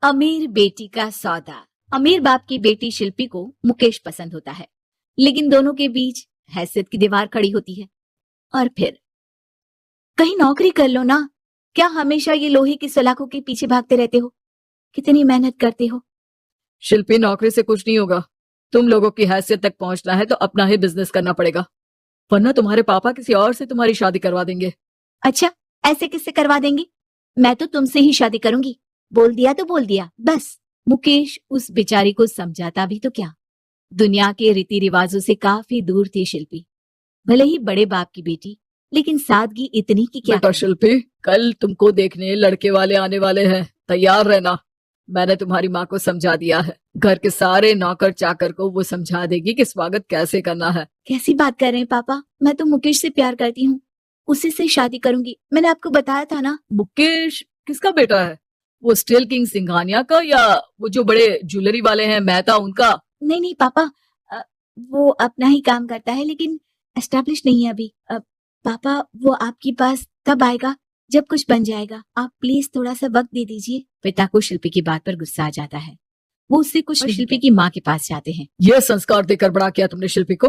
अमीर बेटी का सौदा। अमीर बाप की बेटी शिल्पी को मुकेश पसंद होता है, लेकिन दोनों के बीच हैसियत की दीवार खड़ी होती है। और फिर कहीं नौकरी कर लो ना, क्या हमेशा ये लोहे की सलाखों के पीछे भागते रहते हो? कितनी मेहनत करते हो। शिल्पी, नौकरी से कुछ नहीं होगा। तुम लोगों की हैसियत तक पहुंचना है तो अपना ही बिजनेस करना पड़ेगा, वरना तुम्हारे पापा किसी और से तुम्हारी शादी करवा देंगे। अच्छा, ऐसे किससे करवा देंगे? मैं तो तुमसे ही शादी करूंगी। बोल दिया तो बोल दिया, बस। मुकेश उस बेचारी को समझाता भी तो क्या। दुनिया के रीति रिवाजों से काफी दूर थी शिल्पी। भले ही बड़े बाप की बेटी, लेकिन सादगी इतनी की क्या बेटा करें। शिल्पी, कल तुमको देखने लड़के वाले आने वाले हैं, तैयार रहना। मैंने तुम्हारी माँ को समझा दिया है। घर के सारे नौकर चाकर को वो समझा देगी कि स्वागत कैसे करना है। कैसी बात कर रहे हैं पापा? मैं तो मुकेश से प्यार करती हूँ, उसी से शादी करूंगी। मैंने आपको बताया था ना। मुकेश किसका बेटा है? वो स्टील किंग सिंघानिया का, या वो जो बड़े ज्वेलरी वाले हैं मेहता, उनका? नहीं नहीं पापा, वो अपना ही काम करता है, लेकिन एस्टेब्लिश नहीं है अभी। पापा, वो आपके पास तब आएगा जब कुछ बन जाएगा। आप प्लीज थोड़ा सा वक्त दे दीजिए। पिता को शिल्पी की बात पर गुस्सा आ जाता है। वो उससे कुछ और नहीं शिल्पी की माँ के पास जाते हैं। ये संस्कार देकर बड़ा किया तुमने शिल्पी को,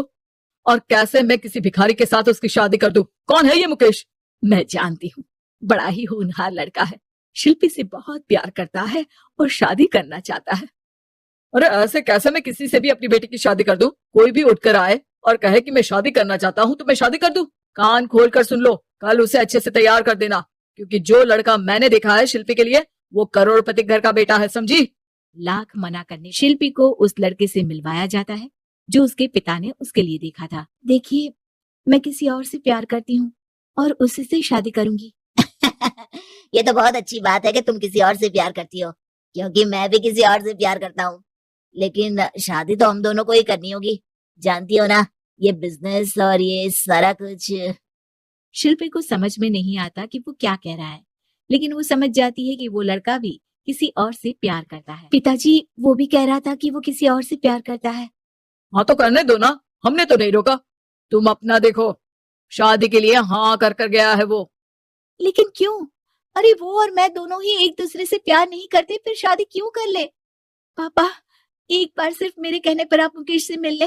और कैसे मैं किसी भिखारी के साथ उसकी शादी कर दूं? कौन है ये मुकेश? मैं जानती हूँ, बड़ा ही होनहार लड़का है। शिल्पी से बहुत प्यार करता है और शादी करना चाहता है। अरे ऐसे कैसे मैं किसी से भी अपनी बेटी की शादी कर दूं? कोई भी उठकर आए और कहे कि मैं शादी करना चाहता हूं तो मैं शादी कर दूं? कान खोल कर सुन लो, कल उसे अच्छे से तैयार कर देना, क्योंकि जो लड़का मैंने देखा है शिल्पी के लिए, वो करोड़पति घर का बेटा है, समझी? लाख मना करने शिल्पी को उस लड़के से मिलवाया जाता है जो उसके पिता ने उसके लिए देखा था। देखिए, मैं किसी और से प्यार करती हूँ और उसी से शादी करूंगी। ये तो बहुत अच्छी बात है कि तुम किसी और से प्यार करती हो, क्योंकि मैं भी किसी और से प्यार करता हूँ। लेकिन शादी तो हम दोनों को ही करनी होगी, जानती हो ना, ये बिजनेस और ये सारा कुछ। शिल्पी को समझ में नहीं आता कि वो क्या कह रहा है, लेकिन वो समझ जाती है कि वो लड़का भी किसी और से प्यार करता है। पिताजी, वो भी कह रहा था कि वो किसी और से प्यार करता है। हाँ तो करने दो ना, हमने तो नहीं रोका। तुम अपना देखो, शादी के लिए हाँ कर गया है वो। लेकिन क्यों? अरे वो और मैं दोनों ही एक दूसरे से प्यार नहीं करते, फिर शादी क्यों कर ले? पापा, एक बार सिर्फ मेरे कहने पर आप मुकेश से मिल ले।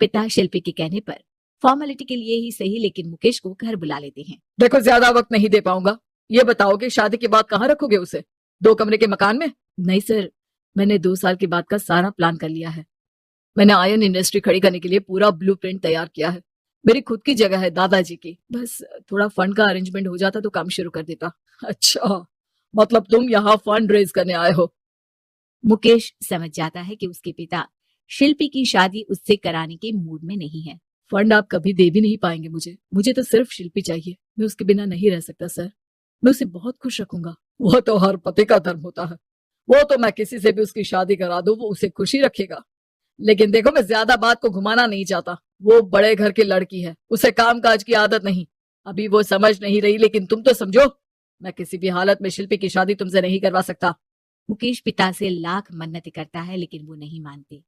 पिता शिल्पी के कहने पर फॉर्मेलिटी के लिए ही सही, लेकिन मुकेश को घर बुला लेते हैं। देखो, ज्यादा वक्त नहीं दे पाऊंगा। ये बताओ कि शादी के बाद कहाँ रखोगे उसे? 2 कमरे के मकान में? नहीं सर, मैंने 2 साल के बाद का सारा प्लान कर लिया है। मैंने आयरन इंडस्ट्री खड़ी करने के लिए पूरा ब्लूप्रिंट तैयार किया है। मेरी खुद की जगह है दादाजी की, बस थोड़ा फंड का अरेंजमेंट हो जाता तो काम शुरू कर देता। अच्छा, मतलब तुम यहाँ फंड रेज करने आए हो? मुकेश समझ जाता है कि उसके पिता शिल्पी की शादी उससे कराने के मूड में नहीं है। फंड आप कभी दे भी नहीं पाएंगे मुझे तो सिर्फ शिल्पी चाहिए। मैं उसके बिना नहीं रह सकता सर। मैं उसे बहुत खुश रखूंगा। वो तो हर पति का धर्म होता है। वो तो मैं किसी से भी उसकी शादी करा दूं, वो उसे खुशी रखेगा। लेकिन देखो, मैं ज्यादा बात को घुमाना नहीं चाहता। वो बड़े घर की लड़की है, उसे काम काज की आदत नहीं। अभी वो समझ नहीं रही, लेकिन तुम तो समझो। मैं किसी भी हालत में शिल्पी की शादी तुमसे नहीं करवा सकता। मुकेश पिता से लाख मन्नतें करता है, लेकिन वो नहीं मानते।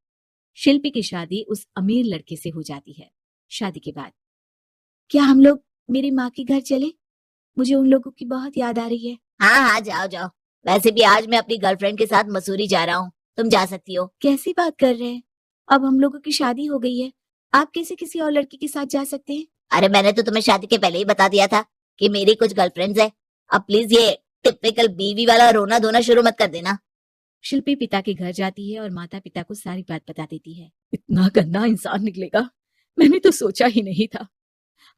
शिल्पी की शादी उस अमीर लड़के से हो जाती है। शादी के बाद क्या हम लोग मेरी माँ के घर चले? मुझे उन लोगों की बहुत याद आ रही है। हाँ हाँ, जाओ जाओ। वैसे भी आज मैं अपनी गर्लफ्रेंड के साथ मसूरी जा रहा हूँ, तुम जा सकती हो। कैसी बात कर रहे हैं? अब हम लोगों की शादी हो गई है, आप कैसे किसी और लड़की के साथ जा सकते हैं? अरे मैंने तो तुम्हें शादी के पहले ही बता दिया था कि मेरी कुछ गर्लफ्रेंड्स है। अब प्लीज ये टिपिकल बीवी वाला रोना धोना शुरू मत कर देना। शिल्पी पिता के घर जाती है और माता पिता को सारी बात बता देती है। इतना गंदा इंसान निकलेगा, मैंने तो सोचा ही नहीं था।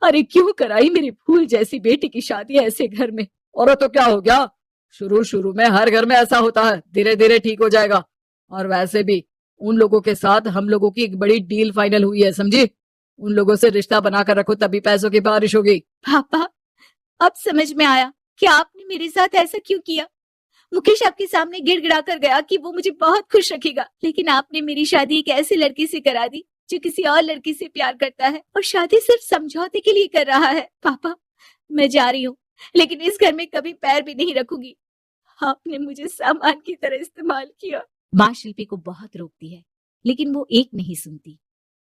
अरे क्यों कराई मेरी फूल जैसी बेटी की शादी ऐसे घर में? और तो क्या हो गया, शुरू में हर घर में ऐसा होता है, धीरे धीरे ठीक हो जाएगा। और वैसे भी उन लोगों के साथ हम लोगों की एक बड़ी डील फाइनल हुई है, समझी? उन लोगों से रिश्ता बनाकर रखो, तभी पैसों की बारिश होगी। पापा, अब समझ में आया कि आपने मेरे साथ ऐसा क्यों किया। मुकेश आपके सामने गिड़गिड़ा कर गया कि वो मुझे बहुत खुश रखेगा, लेकिन आपने मेरी शादी एक ऐसे लड़के से करा दी जो किसी और लड़की से प्यार करता है और शादी सिर्फ समझौते के लिए कर रहा है। पापा, मैं जा रही हूँ, लेकिन इस घर में कभी पैर भी नहीं रखूंगी। आपने मुझे सामान की तरह इस्तेमाल किया। माँ शिल्पी को बहुत रोकती है, लेकिन वो एक नहीं सुनती।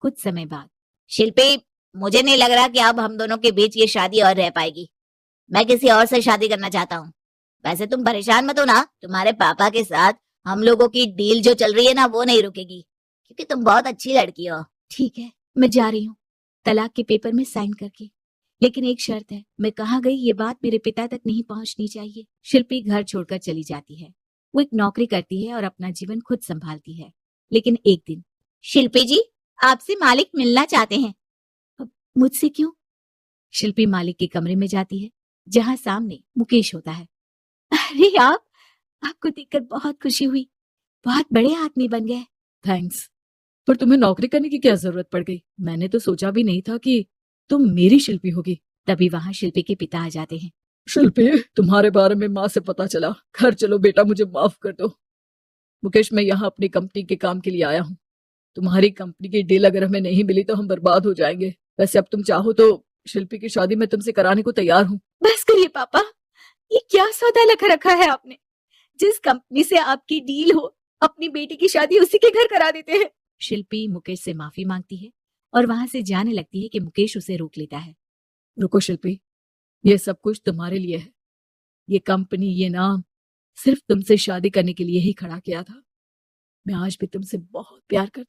कुछ समय बाद शिल्पी, मुझे नहीं लग रहा कि अब हम दोनों के बीच ये शादी और रह पाएगी। मैं किसी और से शादी करना चाहता हूँ। वैसे तुम परेशान मत हो ना, तुम्हारे पापा के साथ हम लोगों की डील जो चल रही है ना वो नहीं रुकेगी, क्योंकि तुम बहुत अच्छी लड़की हो। ठीक है, मैं जा रही हूँ तलाक के पेपर में साइन करके, लेकिन एक शर्त है, मैं कहाँ गई ये बात मेरे पिता तक नहीं पहुंचनी चाहिए। शिल्पी घर छोड़कर चली जाती है। वो एक नौकरी करती है और अपना जीवन खुद संभालती है। लेकिन एक दिन, शिल्पी जी, आपसे मालिक मिलना चाहते हैं। अब मुझसे क्यों? शिल्पी मालिक के कमरे में जाती है, जहां सामने मुकेश होता है। अरे आपको देखकर बहुत खुशी हुई, बहुत बड़े आदमी बन गए। थैंक्स, पर तुम्हें नौकरी करने की क्या जरूरत पड़ गई? मैंने तो सोचा भी नहीं था कि तुम मेरी शिल्पी होगी। तभी वहां शिल्पी के पिता आ जाते हैं। शिल्पी, तुम्हारे बारे में माँ से पता चला। घर चलो बेटा, मुझे माफ कर दो। मुकेश, मैं यहाँ अपनी कंपनी के काम के लिए आया हूँ। तुम्हारी कंपनी की डील अगर हमें नहीं मिली तो हम बर्बाद हो जाएंगे। वैसे अब तुम चाहो तो शिल्पी की शादी मैं तुमसे कराने को तैयार हूँ। बस करिए पापा, ये क्या सौदा लगा रखा है आपने? जिस कंपनी से आपकी डील हो, अपनी बेटी की शादी उसी के घर करा देते हैं। शिल्पी मुकेश से माफी मांगती है और वहां से जाने लगती है कि मुकेश उसे रोक लेता है। रुको शिल्पी, ये सब कुछ तुम्हारे लिए है। ये कंपनी, ये नाम सिर्फ तुमसे शादी करने के लिए ही खड़ा किया था। मैं आज भी तुमसे बहुत प्यार करता हूं।